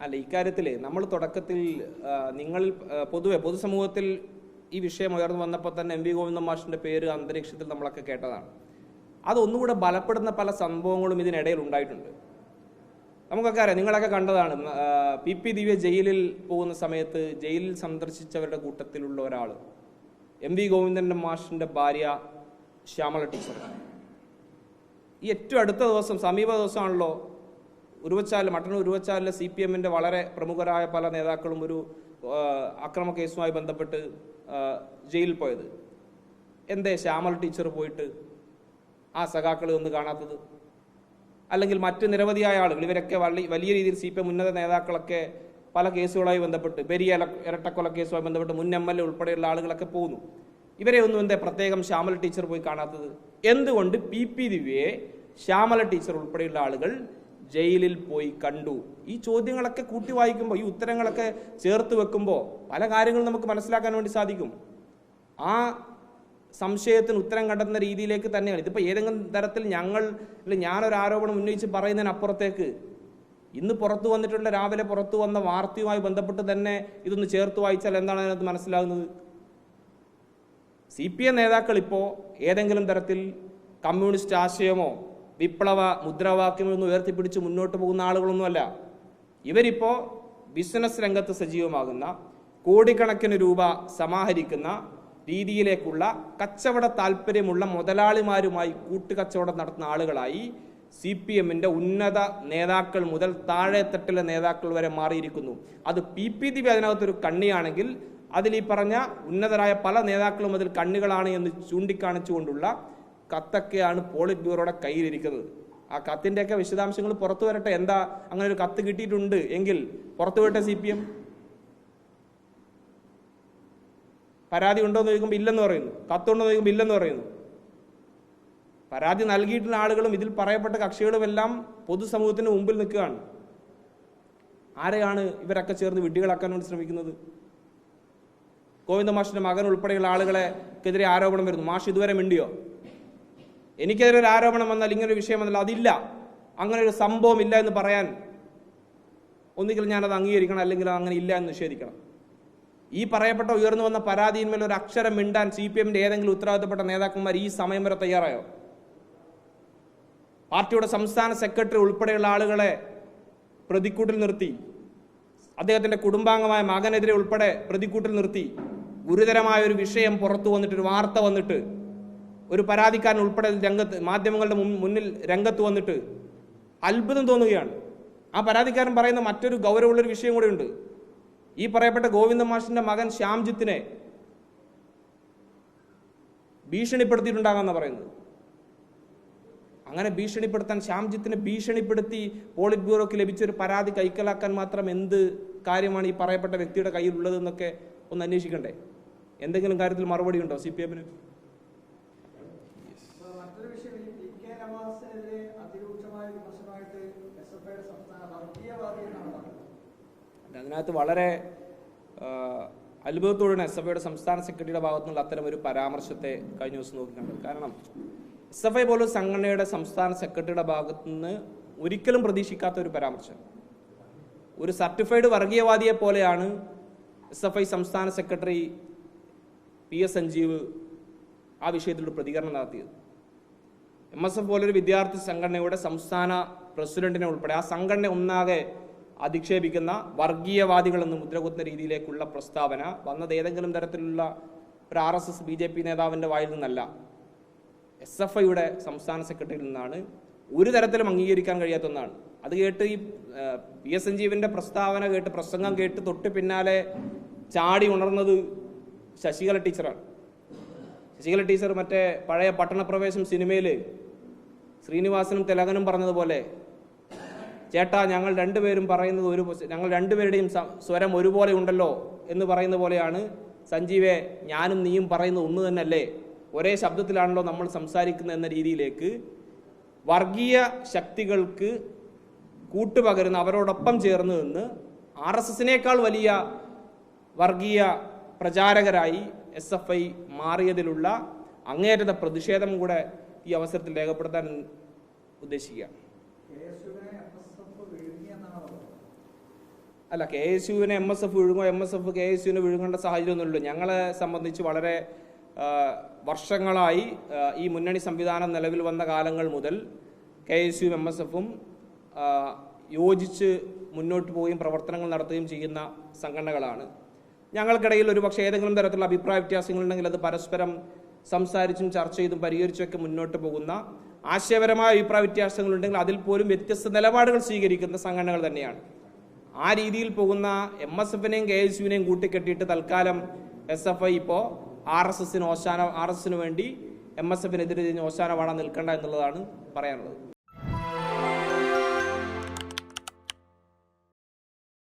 അല്ല, ഇക്കാര്യത്തിൽ നമ്മൾ തുടക്കത്തിൽ പൊതുസമൂഹത്തിൽ ഈ വിഷയം ഉയർന്നു വന്നപ്പോൾ തന്നെ എം വി ഗോവിന്ദൻ മാഷിന്റെ പേര് അന്തരീക്ഷത്തിൽ നമ്മളൊക്കെ കേട്ടതാണ്. അതൊന്നുകൂടെ ബലപ്പെടുന്ന പല സംഭവങ്ങളും ഇതിനിടയിൽ ഉണ്ടായിട്ടുണ്ട്. നമുക്കൊക്കെ അറിയാം, നിങ്ങളൊക്കെ കണ്ടതാണ്. പി ദിവ്യ ജയിലിൽ പോകുന്ന സമയത്ത് ജയിലിൽ സന്ദർശിച്ചവരുടെ കൂട്ടത്തിലുള്ള ഒരാൾ എം വി ഗോവിന്ദൻ മാഷിന്റെ ഭാര്യ ശ്യാമള ടീച്ചർ. ഈ ഏറ്റവും അടുത്ത ദിവസം, സമീപ ദിവസമാണല്ലോ മട്ടന്നൂർ ഉരുവച്ചാലിലെ CPM-ന്റെ വളരെ പ്രമുഖരായ പല നേതാക്കളും ഒരു അക്രമ കേസുമായി ബന്ധപ്പെട്ട് ജയിലിൽ പോയത്. എന്തേ ശ്യാമള ടീച്ചർ പോയിട്ട് ആ സഖാക്കളെ ഒന്ന് കാണാത്തത്? അല്ലെങ്കിൽ മറ്റ് നിരവധിയായ ആളുകൾ, ഇവരൊക്കെ വലിയ രീതിയിൽ CPM ഉന്നത നേതാക്കളൊക്കെ പല കേസുകളുമായി ബന്ധപ്പെട്ട്, പെരിയ ഇരട്ടക്കൊല കേസുമായി ബന്ധപ്പെട്ട് മുൻ MLA ഉൾപ്പെടെയുള്ള ആളുകളൊക്കെ പോകുന്നു. ഇവരെ ഒന്നും എന്തേ പ്രത്യേകം ശ്യാമള ടീച്ചർ പോയി കാണാത്തത്? എന്തുകൊണ്ട് PP ദിവ്യയെ ശ്യാമള ടീച്ചർ ഉൾപ്പെടെയുള്ള ആളുകൾ ജയിലിൽ പോയി കണ്ടു? ഈ ചോദ്യങ്ങളൊക്കെ കൂട്ടി വായിക്കുമ്പോൾ, ഈ ഉത്തരങ്ങളൊക്കെ ചേർത്ത് വെക്കുമ്പോൾ പല കാര്യങ്ങളും നമുക്ക് മനസ്സിലാക്കാൻ വേണ്ടി സാധിക്കും. ആ സംശയത്തിന് ഉത്തരം കണ്ടെത്തുന്ന രീതിയിലേക്ക് തന്നെയാണ്. ഇതിപ്പോൾ ഏതെങ്കിലും തരത്തിൽ ഞാനൊരു ആരോപണം ഉന്നയിച്ച് പറയുന്നതിനപ്പുറത്തേക്ക് ഇന്ന് രാവിലെ പുറത്തു വന്ന വാർത്തയുമായി ബന്ധപ്പെട്ട് തന്നെ ഇതൊന്ന് ചേർത്ത് വായിച്ചാൽ എന്താണ് അതിനകത്ത് മനസ്സിലാകുന്നത്? CPM നേതാക്കൾ ഇപ്പോൾ ഏതെങ്കിലും തരത്തിൽ കമ്മ്യൂണിസ്റ്റ് ആശയമോ വിപ്ലവ മുദ്രാവാക്യമൊന്നും ഉയർത്തിപ്പിടിച്ച് മുന്നോട്ട് പോകുന്ന ആളുകളൊന്നുമല്ല. ഇവരിപ്പോൾ ബിസിനസ് രംഗത്ത് സജീവമാകുന്ന, കോടിക്കണക്കിന് രൂപ സമാഹരിക്കുന്ന രീതിയിലേക്കുള്ള കച്ചവട താല്പര്യമുള്ള മുതലാളിമാരുമായി കൂട്ടുകച്ചവടം നടത്തുന്ന ആളുകളായി CPM-ന്റെ ഉന്നത നേതാക്കൾ മുതൽ താഴെത്തട്ടിലെ നേതാക്കൾ വരെ മാറിയിരിക്കുന്നു. അത് PP ദിവ്യ അതിനകത്തൊരു കണ്ണിയാണെങ്കിൽ അതിൽ ഈ പറഞ്ഞ ഉന്നതരായ പല നേതാക്കളും അതിൽ കണ്ണികളാണ് എന്ന് ചൂണ്ടിക്കാണിച്ചുകൊണ്ടുള്ള കത്തൊക്കെയാണ് പോളിറ്റ് ബ്യൂറോയുടെ കയ്യിലിരിക്കുന്നത്. ആ കത്തിൻ്റെയൊക്കെ വിശദാംശങ്ങൾ പുറത്തു വരട്ടെ. എന്താ അങ്ങനെ ഒരു കത്ത് കിട്ടിയിട്ടുണ്ട് എങ്കിൽ പുറത്തു വിട്ടെ. CPM പരാതി ഉണ്ടോ എന്ന് ചോദിക്കുമ്പോൾ ഇല്ലെന്ന് പറയുന്നു, കത്തുണ്ടോ എന്ന് ചോദിക്കുമ്പോൾ ഇല്ലെന്ന് പറയുന്നു. പരാതി നൽകിയിട്ടുള്ള ആളുകളും ഇതിൽ പറയപ്പെട്ട കക്ഷികളുമെല്ലാം പൊതുസമൂഹത്തിന് മുമ്പിൽ നിൽക്കുകയാണ്. ആരെയാണ് ഇവരൊക്കെ ചേർന്ന് വിഡ്ഢികളാക്കാൻ വേണ്ടി ശ്രമിക്കുന്നത്? ഗോവിന്ദ മാഷിന്റെ മകൻ ഉൾപ്പെടെയുള്ള ആളുകളെക്കെതിരെ ആരോപണം വരുന്നു. മാഷ് ഇതുവരെ മിണ്ടിയോ? എനിക്കെതിരെ ഒരു ആരോപണം വന്നാൽ, ഇങ്ങനൊരു വിഷയം വന്നാൽ അതില്ല, അങ്ങനെ ഒരു സംഭവം ഇല്ല എന്ന് പറയാൻ ഒന്നുകിൽ ഞാനത് അംഗീകരിക്കണം, അല്ലെങ്കിൽ അങ്ങനെ ഇല്ല എന്ന് നിഷേധിക്കണം. ഈ പറയപ്പെട്ട ഉയർന്നു വന്ന പരാതിയിന്മേൽ ഒരു അക്ഷരം മിണ്ടാൻ CPM-ന്റെ ഏതെങ്കിലും ഉത്തരവാദിത്തപ്പെട്ട നേതാക്കന്മാർ ഈ സമയം വരെ തയ്യാറായോ? പാർട്ടിയുടെ സംസ്ഥാന സെക്രട്ടറി ഉൾപ്പെടെയുള്ള ആളുകളെ പ്രതിക്കൂട്ടിൽ നിർത്തി, അദ്ദേഹത്തിന്റെ കുടുംബാംഗമായ മകനെതിരെ ഉൾപ്പെടെ പ്രതിക്കൂട്ടിൽ നിർത്തി, ഗുരുതരമായ ഒരു വിഷയം പുറത്തു വന്നിട്ട്, ഒരു വാർത്ത വന്നിട്ട്, ഒരു പരാതിക്കാരൻ ഉൾപ്പെടെ മാധ്യമങ്ങളുടെ മുന്നിൽ രംഗത്ത് വന്നിട്ട് അത്ഭുതം തോന്നുകയാണ്. ആ പരാതിക്കാരൻ പറയുന്ന മറ്റൊരു ഗൗരവമുള്ളൊരു വിഷയം കൂടെ ഉണ്ട്. ഈ പറയപ്പെട്ട ഗോവിന്ദ മാഷിന്റെ മകൻ ശ്യാംജിത്തിനെ ഭീഷണിപ്പെടുത്തിയിട്ടുണ്ടാകാമെന്ന് പറയുന്നത്. അങ്ങനെ ഭീഷണിപ്പെടുത്താൻ, ശ്യാംജിത്തിനെ ഭീഷണിപ്പെടുത്തി പോളിറ്റ് ബ്യൂറോക്ക് ലഭിച്ചൊരു പരാതി കൈക്കലാക്കാൻ മാത്രം എന്ത് കാര്യമാണ് ഈ പറയപ്പെട്ട വ്യക്തിയുടെ കയ്യിലുള്ളത് എന്നൊക്കെ ഒന്ന് അന്വേഷിക്കണ്ടേ? എന്തെങ്കിലും കാര്യത്തിൽ മറുപടി ഉണ്ടോ CPM-ന്? അതിനകത്ത് വളരെ അത്ഭുതത്തോടെ SFIയുടെ സംസ്ഥാന സെക്രട്ടറിയുടെ ഭാഗത്തു നിന്നുള്ള അത്തരം ഒരു പരാമർശത്തെ കഴിഞ്ഞ ദിവസം നോക്കിക്കണ്ടത്. കാരണം SFI പോലൊരു സംഘടനയുടെ സംസ്ഥാന സെക്രട്ടറിയുടെ ഭാഗത്തു നിന്ന് ഒരിക്കലും പ്രതീക്ഷിക്കാത്ത ഒരു പരാമർശം. ഒരു സർട്ടിഫൈഡ് വർഗീയവാദിയെ പോലെയാണ് SFI സംസ്ഥാന സെക്രട്ടറി PS സഞ്ജീവ് ആ വിഷയത്തിലൊരു പ്രതികരണം നടത്തിയത്. MSF പോലൊരു വിദ്യാർത്ഥി സംഘടനയുടെ സംസ്ഥാന പ്രസിഡന്റിനെ ഉൾപ്പെടെ ആ സംഘടന ഒന്നാകെ അധിക്ഷേപിക്കുന്ന വർഗീയവാദികളെന്ന് മുദ്രകുത്തുന്ന രീതിയിലേക്കുള്ള പ്രസ്താവന വന്നത് ഏതെങ്കിലും തരത്തിലുള്ള ഒരു RSS BJP നേതാവിൻ്റെ വായിൽ നിന്നല്ല, SFIയുടെ സംസ്ഥാന സെക്രട്ടറിയിൽ നിന്നാണ്. ഒരു തരത്തിലും അംഗീകരിക്കാൻ കഴിയാത്ത ഒന്നാണ്. അത് കേട്ട് ഈ PS സഞ്ജീവിൻ്റെ പ്രസ്താവന കേട്ട്, പ്രസംഗം കേട്ട് തൊട്ട് പിന്നാലെ ചാടി ഉണർന്നത് ശശികല ടീച്ചറാണ്. ശശികല ടീച്ചർ മറ്റേ പഴയ പട്ടണപ്രവേശം സിനിമയിൽ ശ്രീനിവാസനും തിലകനും പറഞ്ഞതുപോലെ, ചേട്ടാ ഞങ്ങൾ രണ്ടുപേരും പറയുന്നത് ഞങ്ങൾ രണ്ടുപേരുടെയും സ്വരം ഒരുപോലെ ഉണ്ടല്ലോ എന്ന് പറയുന്ന പോലെയാണ് സഞ്ജീവെ ഞാനും നീയും പറയുന്നത് ഒന്ന് തന്നെയല്ലേ, ഒരേ ശബ്ദത്തിലാണല്ലോ നമ്മൾ സംസാരിക്കുന്നത് എന്ന രീതിയിലേക്ക് വർഗീയ ശക്തികൾക്ക് കൂട്ടുപകരുന്ന, അവരോടൊപ്പം ചേർന്ന് നിന്ന് RSSനേക്കാൾ വലിയ വർഗീയ പ്രചാരകരായി SFI മാറിയതിലുള്ള അങ്ങേയറ്റ പ്രതിഷേധം കൂടെ ഈ അവസരത്തിൽ രേഖപ്പെടുത്താൻ ഉദ്ദേശിക്കുക. അല്ല, KSUവിനെ MSF വിഴുങ്ങോ, MSF KSUവിനെ വിഴുങ്ങേണ്ട സാഹചര്യമൊന്നുമില്ലല്ലോ. ഞങ്ങളെ സംബന്ധിച്ച് വളരെ വർഷങ്ങളായി ഈ മുന്നണി സംവിധാനം നിലവിൽ വന്ന കാലങ്ങൾ മുതൽ KSUവും MSFും യോജിച്ച് മുന്നോട്ട് പോവുകയും പ്രവർത്തനങ്ങൾ നടത്തുകയും ചെയ്യുന്ന സംഘടനകളാണ്. ഞങ്ങൾക്കിടയിൽ ഒരുപക്ഷെ ഏതെങ്കിലും തരത്തിലുള്ള അഭിപ്രായ വ്യത്യാസങ്ങളുണ്ടെങ്കിൽ അത് പരസ്പരം സംസാരിച്ചും ചർച്ച ചെയ്തും പരിഹരിച്ചൊക്കെ മുന്നോട്ട് പോകുന്ന ആശയപരമായ അഭിപ്രായ വ്യത്യാസങ്ങളുണ്ടെങ്കിൽ അതിൽ പോലും വ്യത്യസ്ത നിലപാടുകൾ സ്വീകരിക്കുന്ന സംഘടനകൾ തന്നെയാണ്. ആ രീതിയിൽ പോകുന്ന MSFനെയും KSUവിനെയും കൂട്ടിക്കെട്ടിയിട്ട് തൽക്കാലം SFI ഇപ്പോൾ RSSന് വേണ്ടി MSFനെതിരെ ഓശാന വാടാൻ നിൽക്കേണ്ട എന്നുള്ളതാണ് പറയാനുള്ളത്.